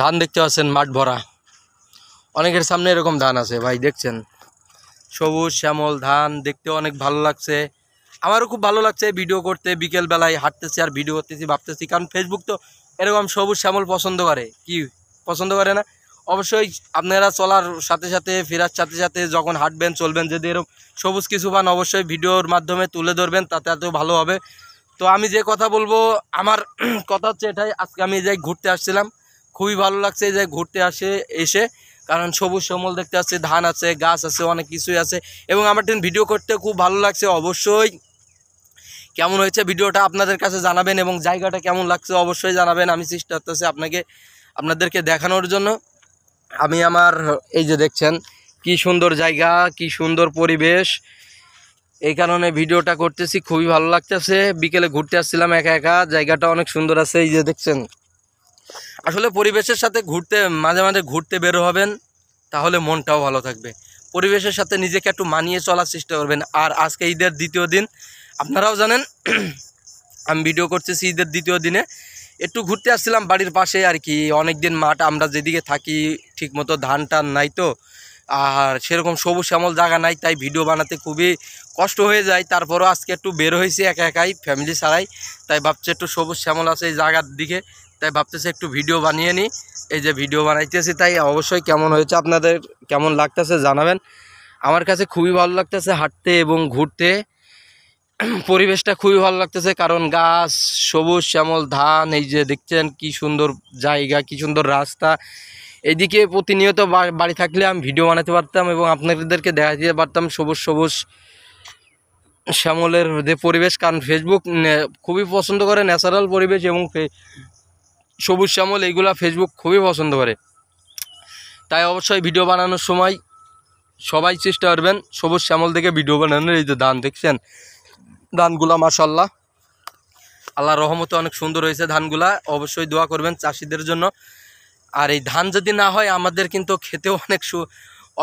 ধান দেখতে পাচ্ছেন মাঠ ভরা। অনেকের সামনে এরকম ধান আছে ভাই, দেখছেন সবুজ শ্যামল ধান, দেখতে অনেক ভালো লাগছে। আমারও খুব ভালো লাগছে ভিডিও করতে, বিকেল বেলায় হাঁটতেছি আর ভিডিও করতেছি, ভাবতেছি কারণ ফেসবুক তো এরকম সবুজ শ্যামল পছন্দ করে, কি পছন্দ করে না? অবশ্যই আপনারা চলার সাথে সাথে, ফেরার সাথে সাথে যখন হাঁটবেন চলবেন, যদি এরকম সবুজ কিছু পান অবশ্যই ভিডিওর মাধ্যমে তুলে ধরবেন, তাতে এত ভালো হবে। তো আমি যে কথা বলবো, আমার কথা হচ্ছে এটাই, আজকে আমি যাই ঘুরতে আসছিলাম, খুবই ভালো লাগছে যে ঘুরতে এসে, কারণ সবুজ শ্যামল দেখতে আসছে, ধান আছে, গাছ আছে, অনেক কিছুই আছে, এবং আমার ভিডিও করতে খুব ভালো লাগছে। অবশ্যই কেমন হয়েছে ভিডিওটা আপনাদের কাছে জানাবেন, এবং জায়গাটা কেমন লাগছে অবশ্যই জানাবেন। আমি চেষ্টা করতেছি আপনাদেরকে দেখানোর জন্য। আমি আমার এই যে দেখছেন কি সুন্দর জায়গা, কি সুন্দর পরিবেশ, এই কারণে ভিডিওটা করতেছি, খুবই ভালো লাগতেছে। বিকেলে ঘুরতে আসছিলাম একা একা, জায়গাটা অনেক সুন্দর আছে। এই যে দেখছেন, আসলে পরিবেশের সাথে মাঝে মাঝে ঘুরতে বের হবেন, তাহলে মনটাও ভালো থাকবে। পরিবেশের সাথে নিজেকে একটু মানিয়ে চলার চেষ্টা করবেন। আর আজকে ঈদের দ্বিতীয় দিন, আপনারাও জানেন আমি ভিডিও করতেছি ঈদের দ্বিতীয় দিনে। একটু ঘুরতে আসছিলাম বাড়ির পাশে আর কি। অনেক দিন মাঠ, আমরা যেদিকে থাকি ঠিকমতো ধান টান নাই তো, আর সেরকম সবুজ শ্যামল জায়গা নাই, তাই ভিডিও বানাতে খুবই কষ্ট হয়ে যায়। তারপরও আজকে একটু বের হয়েছি একা একাই, ফ্যামিলি ছাড়াই, তাই ভাবছি একটু সবুজ শ্যামল আছে এই জায়গার দিকে, তাই ভাবতেছি একটু ভিডিও বানিয়ে নিই। এই যে ভিডিও বানাইতেছি, তাই অবশ্যই কেমন হয়েছে, আপনাদের কেমন লাগতেছে জানাবেন। আমার কাছে খুবই ভালো লাগতেছে হাঁটতে এবং ঘুরতে, পরিবেশটা খুবই ভালো লাগতেছে, কারণ গাছ, সবুজ শ্যামল ধান, এই যে দেখছেন কি সুন্দর জায়গা, কি সুন্দর রাস্তা। এইদিকে প্রতিনিয়ত বাড়ি থাকলে আমি ভিডিও বানাতে পারতাম এবং আপনাদেরকে দেখা দিতে পারতাম সবুজ সবুজ শ্যামলের যে পরিবেশ, কারণ ফেসবুক খুবই পছন্দ করে ন্যাচারাল পরিবেশ, এবং সবুজ শ্যামল এইগুলা ফেসবুক খুবই পছন্দ করে। তাই অবশ্যই ভিডিও বানানোর সময় সবাই চেষ্টা করবেন সবুজ শ্যামল থেকে ভিডিও বানানোর। এই যে ধান দেখছেন, ধানগুলা মাশাআল্লাহ, আল্লাহর রহমতে অনেক সুন্দর হয়েছে ধানগুলা। অবশ্যই দোয়া করবেন চাষিদের জন্য। আর এই ধান যদি না হয় আমাদের কিন্তু খেতেও অনেক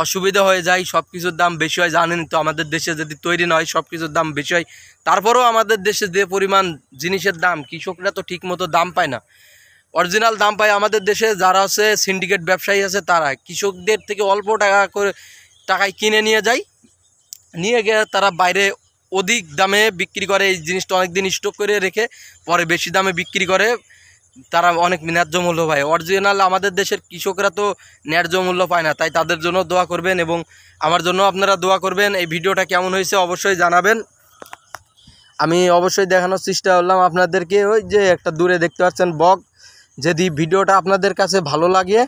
অসুবিধা হয়ে যায়, সব কিছুর দাম বেশি হয়, জানেন তো। আমাদের দেশে যদি তৈরি না হয় সব কিছুর দাম বেশি হয়, তারপরেও আমাদের দেশে যে পরিমাণ জিনিসের দাম, কৃষকরা তো ঠিক মতো দাম পায় না, অরিজিনাল দাম পায় আমাদের দেশে যারা আছে সিন্ডিকেট ব্যবসায়ী আছে, তারা কৃষকদের থেকে অল্প টাকায় কিনে নিয়ে যায়, নিয়ে গিয়ে তারা বাইরে অধিক দামে বিক্রি করে। এই জিনিসটা অনেক দিন স্টক করে রেখে পরে বেশি দামে বিক্রি করে, তারা অনেক ন্যায্য মূল্য পায়। অরিজিনাল আমাদের দেশের কৃষকরা তো ন্যায্য মূল্য পায় না, তাই তাদের জন্য দোয়া করবেন এবং আমার জন্য আপনারা দোয়া করবেন। এই ভিডিওটা কেমন হয়েছে অবশ্যই জানাবেন। আমি অবশ্যই দেখানোর চেষ্টা করলাম আপনাদেরকে। ওই যে একটা দূরে দেখতে পাচ্ছেন বক। যদি ভিডিওটা আপনাদের কাছে ভালো লাগে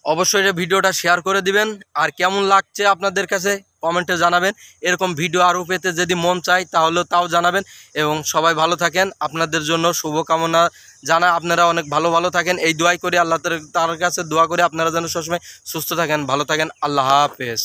অবশ্যই ভিডিওটা শেয়ার করে দিবেন, আর কেমন লাগছে আপনাদের কাছে কমেন্টে জানাবেন। এরকম ভিডিও আরও পেতে যদি মন চায় তাহলে তাও জানাবেন, এবং সবাই ভালো থাকেন, আপনাদের জন্য শুভকামনা জানা। আপনারা অনেক ভালো থাকেন, এই দোয়াই করি, আল্লাহ তার কাছে দোয়া করে আপনারা যেন সবসময় সুস্থ থাকেন, ভালো থাকেন। আল্লাহ হাফেজ।